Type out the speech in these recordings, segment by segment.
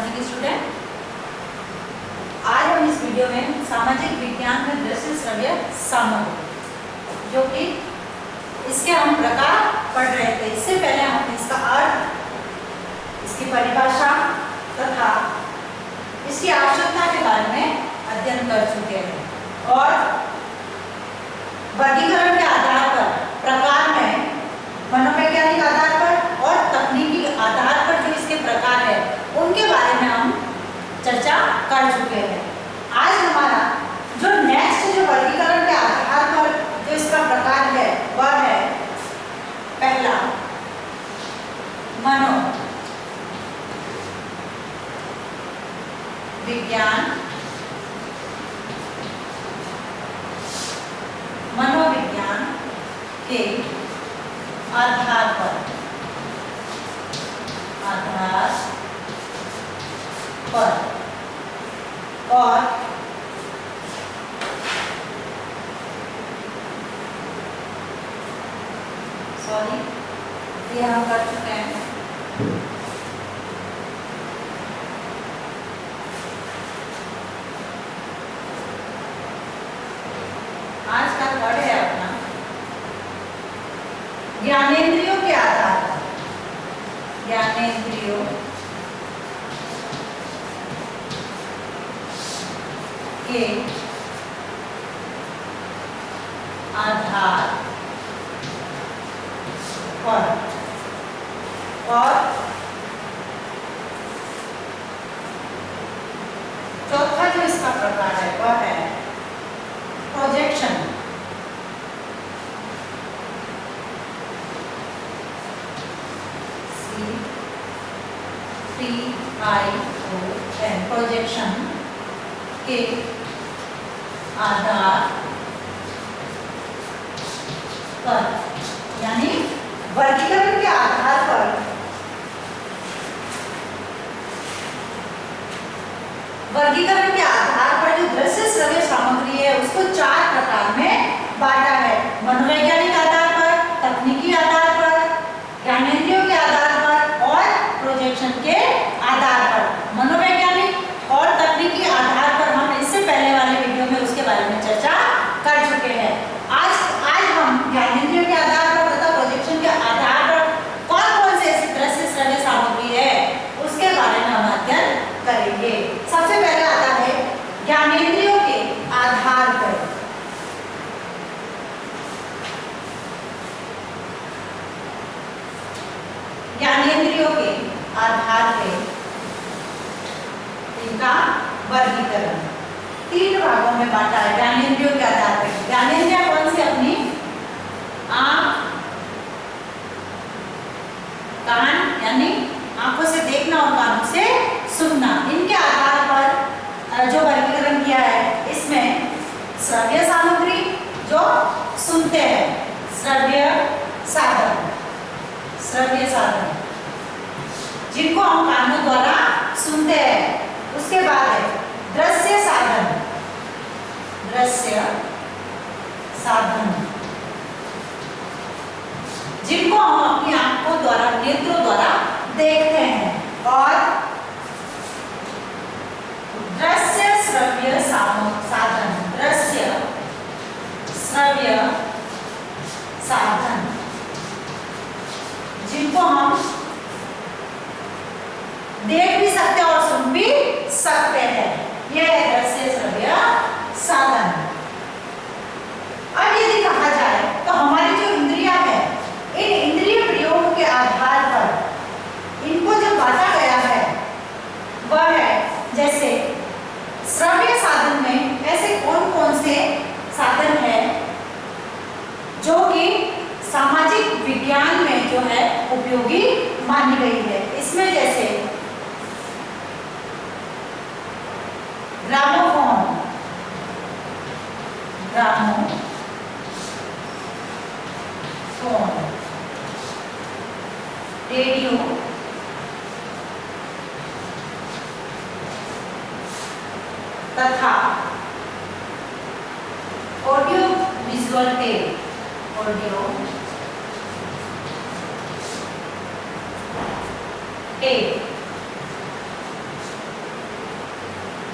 Morning student. आज हम इस वीडियो में सामाजिक विज्ञान में दृश्य श्रव्य सामग्री जो कि इसके हम प्रकार पढ़ रहे थे। इससे पहले हम इसका अर्थ, इसकी परिभाषा तथा इसकी आवश्यकता के बारे में अध्ययन कर चुके हैं और वर्गीकरण के आधार पर, प्रकार में मनोवैज्ञानिक आधार पर और तकनीकी आधार पर जो इसके प्रकार है उनके बारे में हम चर्चा कर चुके हैं। आज हमारा जो नेक्स्ट जो वर्गीकरण के आधार पर जो इसका प्रकार है वह है पहला मनोविज्ञान के आधार पर और ये हम कर चुके हैं। आज का वर्ड है अपना ज्ञानेंद्रियों के आधार पर, ज्ञानेंद्रियों के आधार पर और चौथा जो इसका प्रकार है वह है प्रोजेक्शन। CPION प्रोजेक्शन के आधार पर, यानी वर्गीकरण के आधार पर जो दृश्य श्रव्य सामग्री है उसको चार प्रकार में बांटा है। मनोवैज्ञानिक आधार पर, तकनीकी आधार पर, ज्ञानेंद्रियों के आधार पर और प्रोजेक्शन के आधार पर। मनोवैज्ञानिक और तकनीकी आधार पर हम इससे पहले वाले वीडियो में उसके बारे में चर्चा कर चुके हैं। आज हम ज्ञानेंद्रियों के आधार पर तथा प्रोजेक्शन के आधार पर कौन से ऐसी दृश्य श्रव्य सामग्री है उसके बारे में हम अध्ययन करेंगे। सबसे पहले आता है ज्ञानेंद्रियों के आधार पर। ज्ञानेंद्रियों के आधार पर इनका वर्गीकरण तीन भागों में बांटा है। ज्ञानेंद्रियों के आधार पर ज्ञानेंद्रियां कौन सी? अपनी आंख, कान यानी आंखों से देखना और कानों से सुनना, इनके आधार पर जो वर्गीकरण किया है इसमें श्रव्य सामग्री जो सुनते हैं, श्रव्य साधन जिनको हम कानों द्वारा सुनते हैं। उसके बाद है दृश्य साधन जिनको हम अपनी आंखों द्वारा, नेत्रों द्वारा देखते हैं। और दृश्य श्रव्य साधन जिनको हम देख भी सकते हैं और सुन भी सकते हैं। यह है दृश्य श्रव्य साधन। अब यदि कहा जाए तो हमारी जो इंद्रियां हैं, इन इंद्रिय प्रयोग के आधार पर इनको जो बांटा गया है वह है, जैसे श्रव्य साधन में ऐसे कौन से साधन है जो कि सामाजिक विज्ञान में जो है उपयोगी मानी गई है। इसमें जैसे ग्रामोफोन, रेडियो, तथा ऑडियो विजुअल टेप,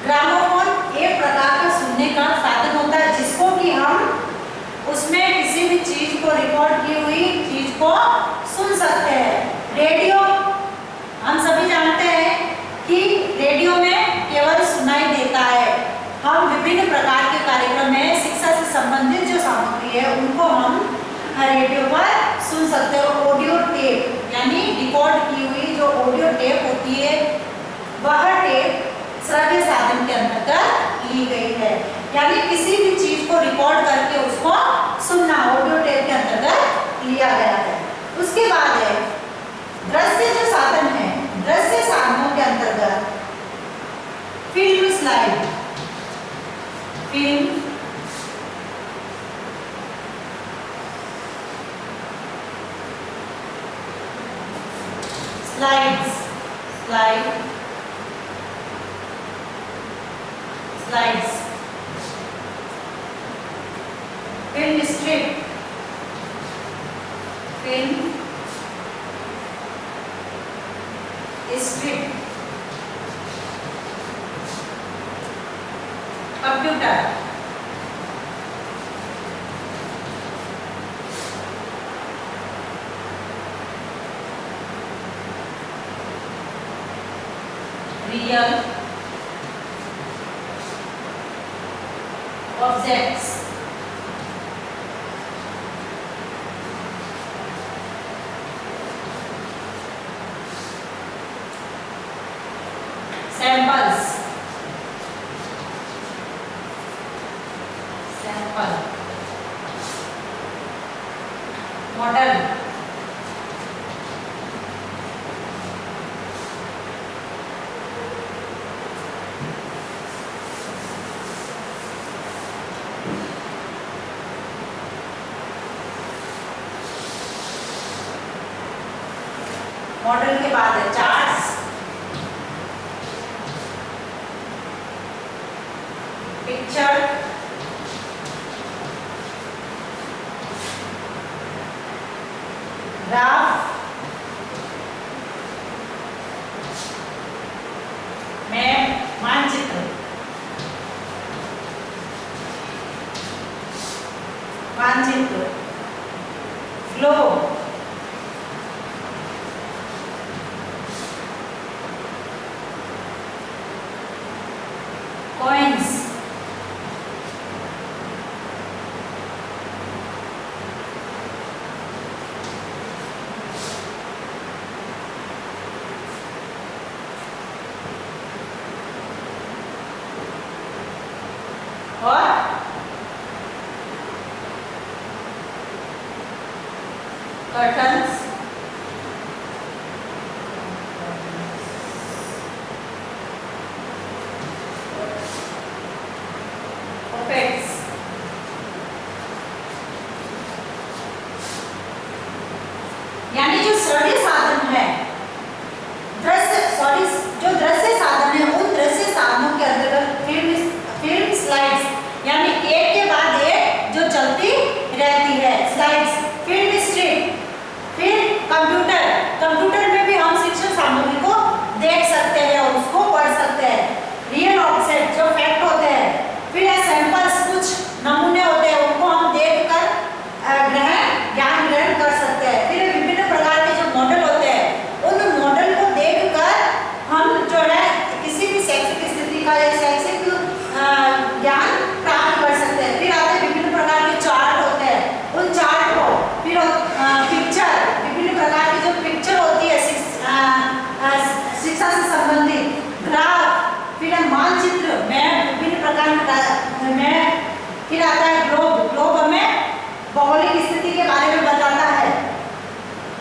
ग्रामोफोन एक प्रकार का सुनने का साधन होता है जिसको कि हम उसमें किसी भी चीज को रिकॉर्ड की हुई चीज को सुन सकते हैं। रेडियो हम सभी जानते हैं कि रेडियो में केवल सुनाई देता है। हम विभिन्न प्रकार के कार्यक्रम में शिक्षा से संबंधित जो सामग्री है उनको हम रेडियो पर सुन सकते हैं। ऑडियो टेप यानी रिकॉर्ड की हुई जो ऑडियो टेप होती है वह टेप श्रव्य साधन के अंतर्गत ली गई है, यानी किसी भी चीज को रिकॉर्ड करके उसको सुनना ऑडियो टेप के अंतर्गत लिया गया है। उसके बाद है दृश्य जो साधन है, दृश्य साधनों के अंतर्गत film slide, film slides, slides, film strip, film strip, computer, real objects, samples, sample, model, model के बाद है चार्ट्स, पिक्चर, ग्राफ, मैप मानचित्र, मानचित्र, ग्लोब, कॉइन्स, और कर्टन्स, पुपेट्स, यानी जो श्रव्य साधन है, जो दृश्य साधन है उन दृश्य साधनों के अंतर्गत फिल्म स्लाइड्स यानी एक के बाद एक जो चलती रहती है, स्लाइड्स, फिल्म स्ट्रिप, फिर कंप्यूटर में भी हम शिक्षण सामग्री को देख सकते हैं और उसको पढ़ सकते हैं। रियल ऑब्जेक्ट जो फैक्ट होते हैं, फिर सैंपल्स कुछ नमूने होते हैं उनको हम देखकर ज्ञान ग्रहण कर सकते हैं। फिर विभिन्न प्रकार के जो मॉडल होते हैं उन मॉडल को देखकर हम जो है किसी भी शैक्षिक स्थिति का या शैक्षिक ज्ञान प्राप्त कर सकते हैं। फिर आते विभिन्न प्रकार के चार्ट होते हैं, उन चार्ट को फिर पिक्चर, विभिन्न प्रकार की जो पिक्चर होती है शिक्षा से संबंधित, ग्राफ, फिर मानचित्र, मैप, विभिन्न प्रकार का मैप, फिर आता है ग्लोब हमें भौगोलिक स्थिति के बारे में बताता है।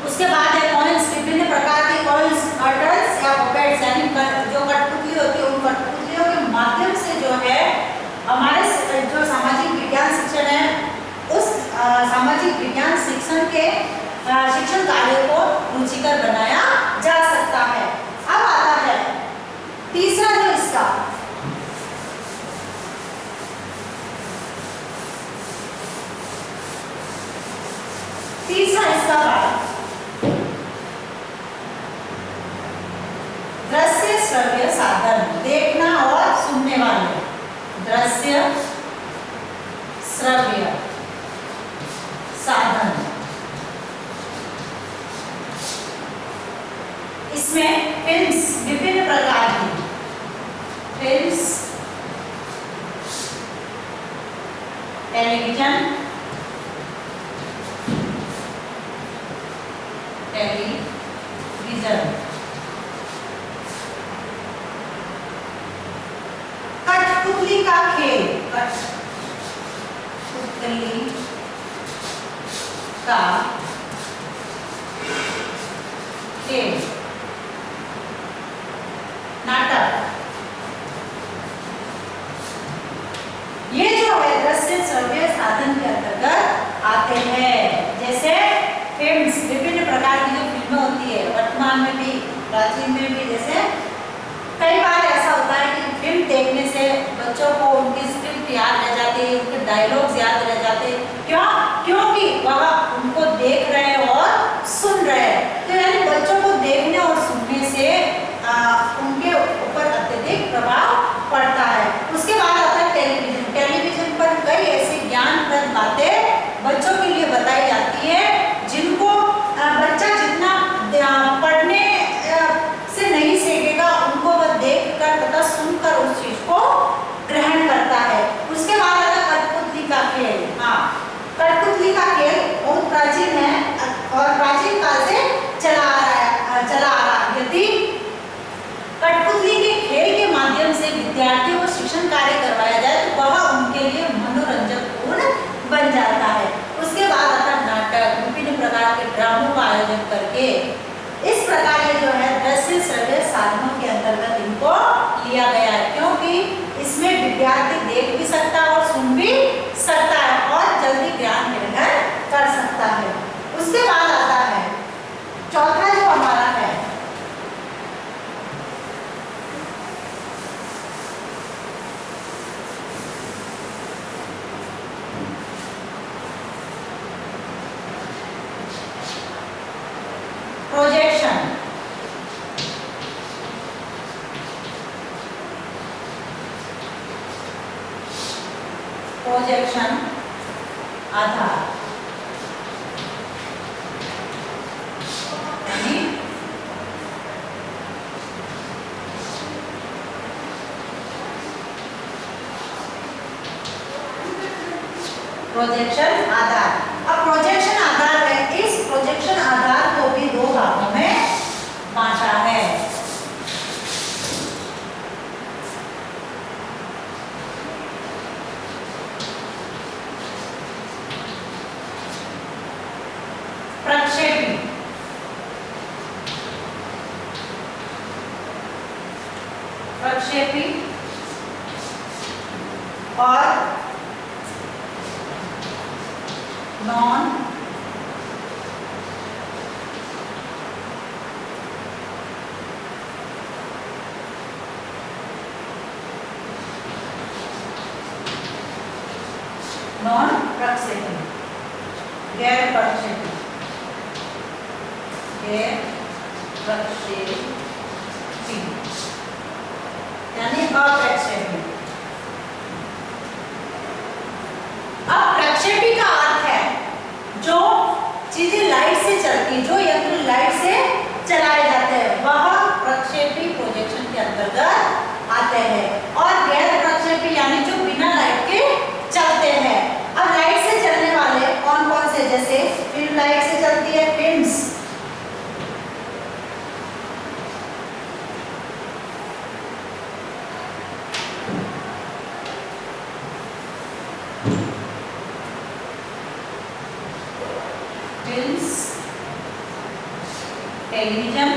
उसके बाद है कॉइन्स, विभिन्न प्रकार के कॉइन्स, कर्टन्स या पुपेट्स यानी जो कठपुतली होती है उन कठपुतलियों के माध्यम से जो है हमारे जो सामाजिक विज्ञान शिक्षण है उस सामाजिक विज्ञान शिक्षण के शिक्षण कार्य को रुचिकर बनाया जा सकता है। अब आता है तीसरा जो इसका भाग दृश्य श्रव्य साधन, देखना और सुनने श्रव्य साधन। इसमें फिल्म्स विभिन्न प्रकार की फिल्म्स, टेलीविजन, कठपुतली का खेल, कठपुतली का खेल, नाटक, ये जो है दृश्य श्रव्य साधन के अंतर्गत आते हैं। जैसे फिल्म्स, विभिन्न प्रकार की जो फिल्में होती है वर्तमान में भी प्राचीन में भी, जैसे कई बार ऐसा होता है कि फिल्म देखने से बच्चों को उनकी स्क्रिप्ट याद रह जाती है, उनके डायलॉग्स याद रह जाते हैं। क्यों? क्योंकि वह उनको देख रहे हैं और सुन रहे हैं। तो यानी बच्चों को देखने और सुनने से उनके ऊपर अत्यधिक प्रभाव पड़ता है। उसके बाद आता है टेलीविजन। टेलीविजन पर कई ऐसी ज्ञानप्रद बातें बच्चों के लिए बताई जाती है जिनको बच्चा जितना पढ़ने से नहीं सीखेगा, उनको वह देखकर तथा सुनकर उस चीज को ग्रहण करता है। उसके बाद आता है कठपुतली का खेल। हाँ, कठपुतली का खेल बहुत प्राचीन है और प्राचीन काल से चला आ रहा है। यदि कठपुतली के खेल के माध्यम से विद्यार्थियों को शिक्षण कार्य करवाया जाए तो वह उनके लिए मनोरंजक पूर्ण बन जाता है। उसके बाद आता है नाटक, विभिन्न प्रकार के ड्रामों का आयोजन करके। इस प्रकार ये जो है दृश्य श्रव्य साधनों के अंतर्गत इनको लिया गया है, क्योंकि इसमें विद्यार्थी देख भी सकता है और सुन भी सकता है और जल्दी ज्ञान ग्रहण कर सकता है। उसके बाद आता है चौथा जो हमारा है प्रोजेक्शन। प्रोजेक्शन आधार यानी प्रोजेक्शन आधार। अब प्रोजेक्शन आधार है, इस प्रोजेक्शन आधार को भी दो भागों में बांटा है। प्रक्षेपी, प्रक्षेपी और नॉन प्रक्षेपी, गैर प्रक्षेपी, गैर प्रक्षेपी यानी अप्रक्षेपी। अब प्रक्षेपी का अर्थ है जो चीजें लाइट से चलती, जो यंत्र लाइट से चलाए जाते हैं वह प्रक्षेपी प्रोजेक्शन के अंतर्गत आते हैं। और गैर प्रक्षेपी यानी जो बिना लाइट के चलते हैं। अब लाइट से चलने वाले कौन कौन से, जैसे फिल्म लाइट से चलती है, films, television,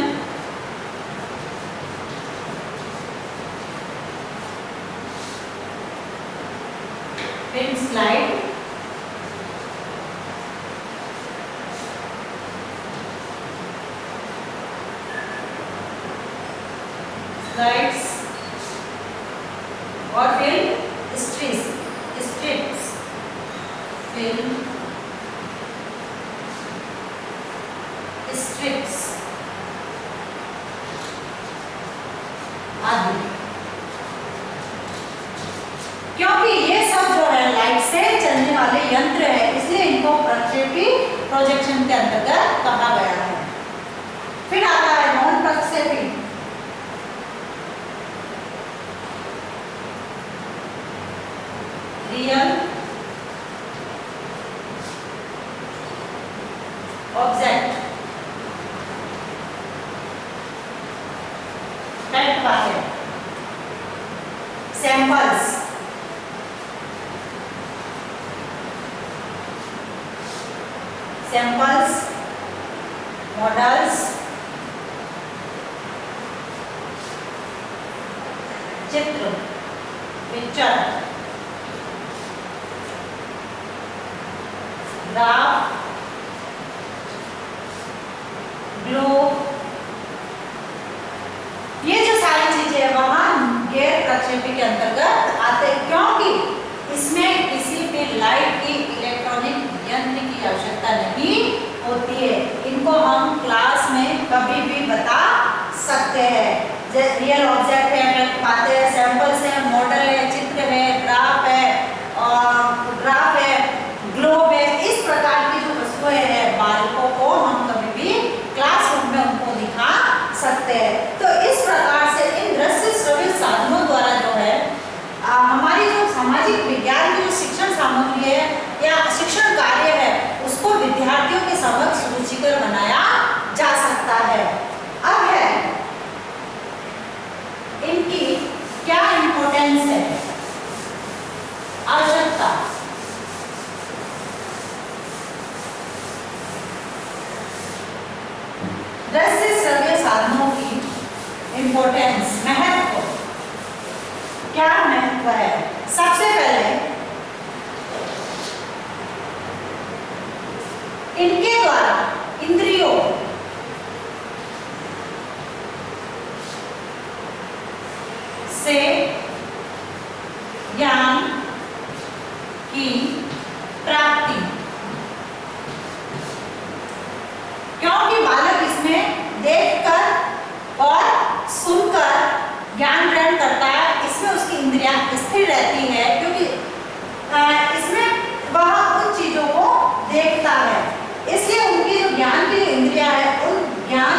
film slide, slides और फिल्म स्ट्रिप्स, फिल्म स्ट्रिप्स आदि। क्योंकि ये सब जो है लाइट से चलने वाले यंत्र है, इसलिए इनको प्रक्षेपी प्रोजेक्शन के अंतर्गत कहा गया है। फिर आता है नॉन प्रक्षेपी। रियल ऑब्जेक्ट, फैक्ट वाले सैंपल्स, सैंपल्स, मॉडल्स, चित्र, पिक्चर, ग्राफ, ग्लोब, ये जो सारी चीजें वहां गैर प्रक्षेपी के अंतर्गत आते हैं, क्योंकि इसमें किसी भी लाइट की इलेक्ट्रॉनिक यंत्र की आवश्यकता नहीं होती है। इनको हम क्लास में कभी भी बता सकते हैं। जैसे रियल ऑब्जेक्ट है, पाते हैं, सैंपल्स है, मॉडल है, चित्र है, ग्राफ है, ग्लोब है, इस प्रकार की जो वस्तुएं हैं बालकों को हम कभी भी क्लासरूम में उनको दिखा सकते हैं। तो इस प्रकार से इन दृश्य श्रव्य साधनों द्वारा जो है हमारी जो सामाजिक विज्ञान की जो शिक्षण सामग्री है या शिक्षण कार्य है उसको विद्यार्थियों के समक्ष रुचिकर बनाया जा सकता है। अब है इनकी क्या इंपॉर्टेंस है, आवश्यकता। दृश्य श्रव्य साधनों की इंपॉर्टेंस, महत्व, क्या महत्व है? सबसे पहले इनके द्वारा इंद्रियों से ज्ञान की प्राप्ति, क्योंकि बालक इसमें देखकर और सुनकर ज्ञान ग्रहण करता है, इसमें उसकी इंद्रियां स्थिर रहती है, क्योंकि इसमें वह उन चीजों को देखता है, इसलिए उनकी जो ज्ञान की इंद्रियां है उन ज्ञान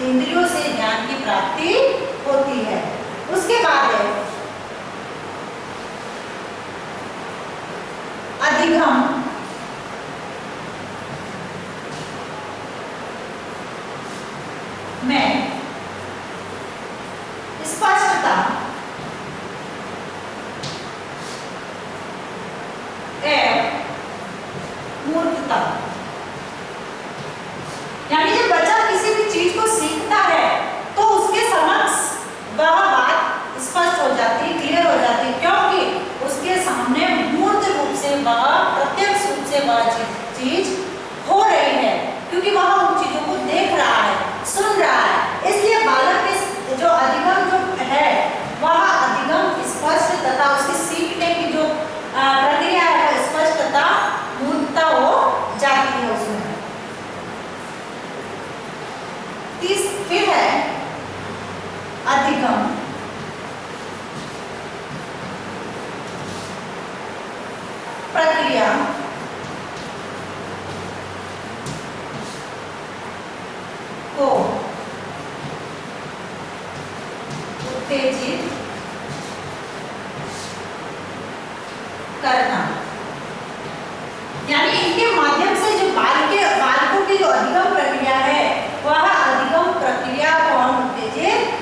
इंद्रियों से ज्ञान की प्राप्ति होती है। उसके बाद है अधिगम, में स्पष्टता एवं मूर्तता, यानी जब बच्चा किसी भी चीज को सीखता है तो उसके समक्ष वह बात स्पष्ट हो जाती है, क्लियर हो जाती है, क्योंकि उसके सामने मूर्त रूप से वह प्रत्यक्ष रूप से वह चीज हो रही है, क्योंकि वह उन चीजों को देख रहा है, सुन रहा है। इसलिए बालक के जो अधिगम जो है वह अधिगम स्पष्ट तथा उसकी सीखने की जो प्रक्रिया है वह स्पष्ट तथा मूर्तता हो जाती है उसमें। फिर है अधिगम प्रक्रिया को उत्तेजित करना, यानी इनके माध्यम से जो बालकों की जो अधिगम प्रक्रिया है वह अधिगम प्रक्रिया को हम उत्तेजित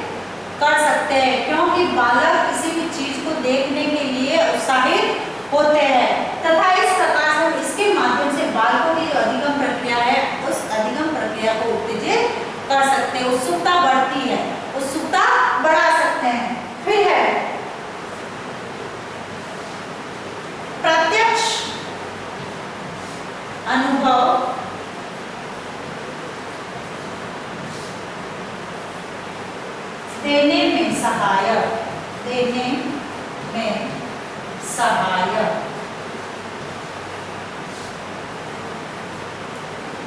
कर सकते हैं, क्योंकि बालक किसी भी चीज को देखने के लिए उत्साहित होते हैं तथा इस प्रकार से इसके माध्यम से बालकों की जो अधिगम प्रक्रिया है उस अधिगम प्रक्रिया को उत्तेजित कर सकते हैं, उत्सुकता बढ़ती है, उत्सुकता बढ़ा सकते हैं। फिर है प्रत्यक्ष अनुभव देने में सहायक, देने में सहायक।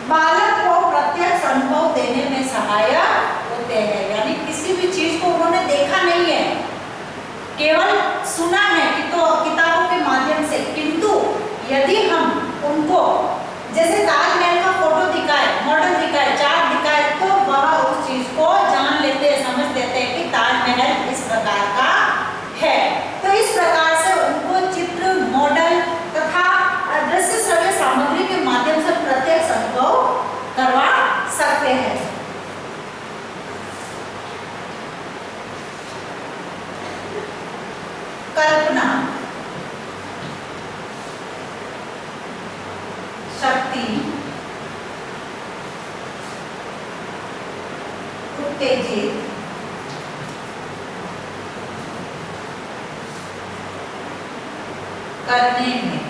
बालक को प्रत्यक्ष अनुभव देने में सहायक होते हैं। कल्पना शक्ति उत्तेजित करने में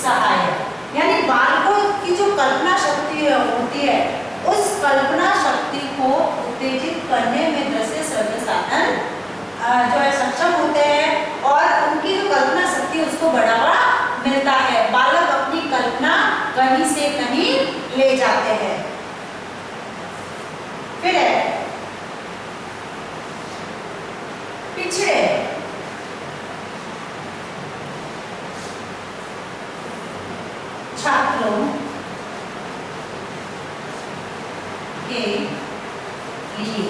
सहायक, यानी बालकों की जो कल्पना शक्ति होती है उस कल्पना शक्ति को उत्तेजित करने में दृश्य श्रव्य साधन जो है सक्षम होते हैं और उनकी जो कल्पना शक्ति उसको बढ़ावा मिलता है। बालक अपनी कल्पना कहीं से कहीं ले जाते हैं। फिर है पिछड़े छात्रों के लिए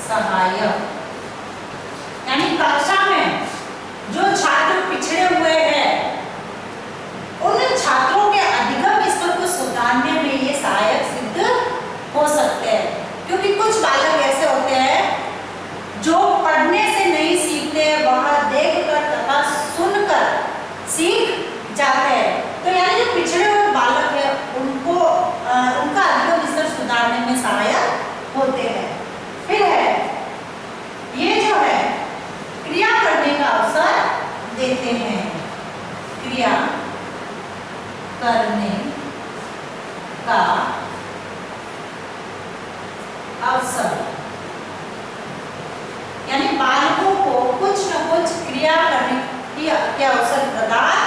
सहायक, यानी कक्षा में जो छात्र पिछड़े हुए हैं उन छात्रों के अधिगम स्तर को सुधारने में ये सहायक सिद्ध हो सकते हैं। क्योंकि कुछ बालक ऐसे होते हैं जो पढ़ने से नहीं सीखते, वह देखकर तथा सुनकर सीख जाते हैं। तो यानी जो पिछड़े हुए बालक है उनको उनका अधिगम स्तर सुधारने में सहायक होते हैं। फिर है ये जो है क्रिया करने का अवसर देते हैं। क्रिया करने का अवसर, यानी बालकों को कुछ न कुछ क्रिया करने के अवसर प्रदान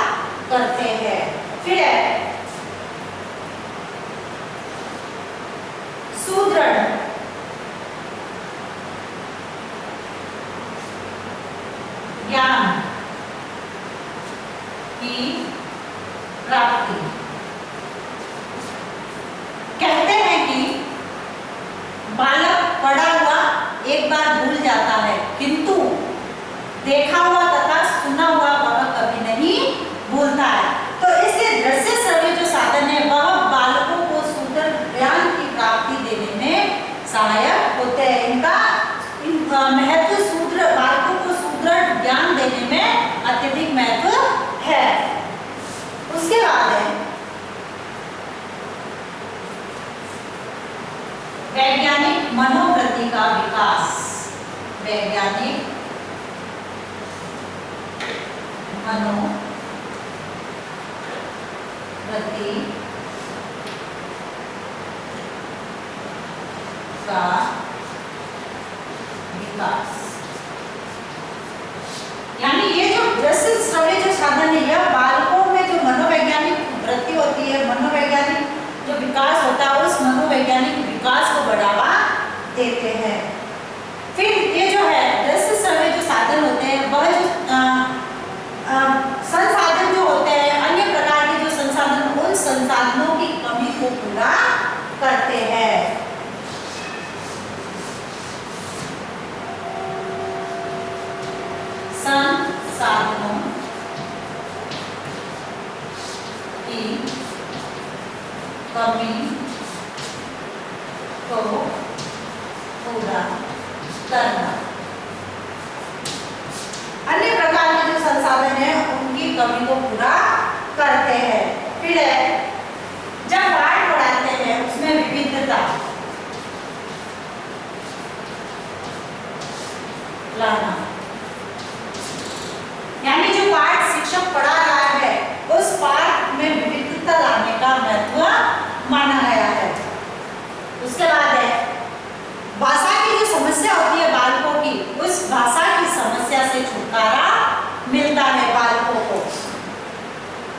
करते हैं। फिर है सुदृढ़ ज्ञान की प्राप्ति। कहते हैं कि बालक पढ़ा हुआ एक बार भूल जाता है, किंतु देखा हुआ तथा सुना हुआ वह कभी नहीं भूलता है। तो इसलिए दृश्य श्रव्य जो साधन है वह बालकों को सुदृढ़ ज्ञान की प्राप्ति देने में सहायक होते हैं। इनका महत्व सुदृढ़, बालकों को सुदृढ़ ज्ञान देने में अत्यधिक महत्व है। उसके बाद है वैज्ञानिक मनोवृत्ति का विकास। वैज्ञानिक मनोवृत्ति का विकास, यानी ये जो दृश्य श्रव्य जो साधन है यह बालकों में जो मनोवैज्ञानिक वृत्ति होती है, मनोवैज्ञानिक जो विकास होता है उस मनोवैज्ञानिक विकास को बढ़ावा देते हैं। फिर ये जो है दृश्य श्रव्य जो साधन होते हैं वह जो संसाधन जो होते हैं, अन्य प्रकार के जो संसाधन, उन संसाधनों की कमी को पूरा करते हैं। संसाधनों की कमी को पूरा करना। अन्य प्रकार के जो संसाधन है उनकी कमी को पूरा करते हैं। फिर है जब पाठ पढ़ाते हैं उसमें विविधता लाना, यानी जो पाठ शिक्षक पढ़ा रहा है उस पाठ में विविधता लाने का महत्व माना गया है। उसके बाद है भाषा की जो समस्या होती है बालकों की, उस भाषा की समस्या से छुटकारा मिलता है बालकों को।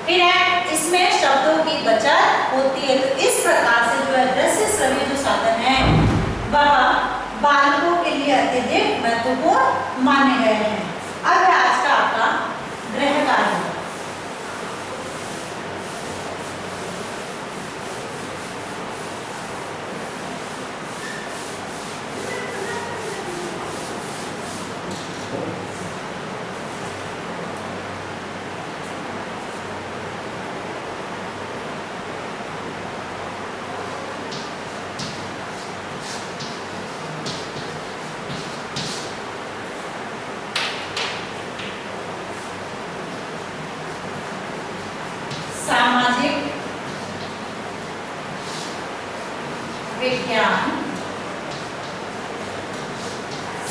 फिर है इसमें शब्दों की बचत होती है। तो इस प्रकार से जो है दृश्य श्रव्य जो साधन है वह बालकों के लिए अत्यधिक महत्वपूर्ण माने गए हैं। अब है आज का आपका गृह कार्य।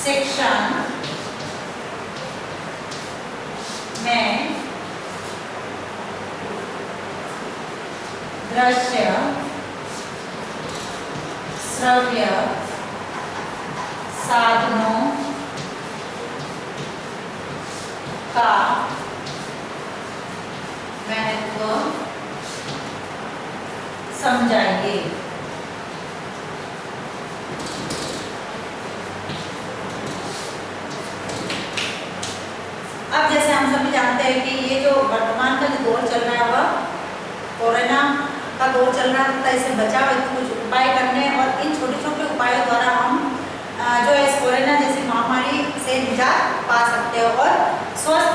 शिक्षण में दृश्य श्रव्य साधनों का महत्व समझाइए। अब जैसे हम सभी जानते हैं कि ये जो वर्तमान का जो दौर चल रहा है वह कोरोना का दौर चल रहा है, तथा इससे बचाव हेतु कुछ उपाय करने और इन छोटे छोटे उपायों द्वारा हम जो है इस कोरोना जैसी महामारी से निजात पा सकते हैं और स्वस्थ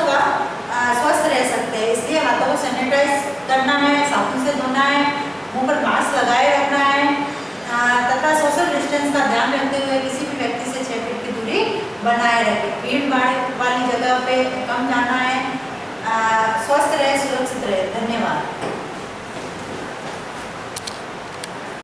रह सकते हैं। इसलिए हाथों को सैनिटाइज करना है, साबुन से धोना है, मुंह पर मास्क लगाए रखना है तथा सोशल डिस्टेंस का ध्यान रखते हुए किसी भी व्यक्ति से 6 फीट की दूरी बनाए रखें। भीड़ भाड़ वाली जगह पे कम जाना है। स्वस्थ रहे, सुरक्षित रहे। धन्यवाद।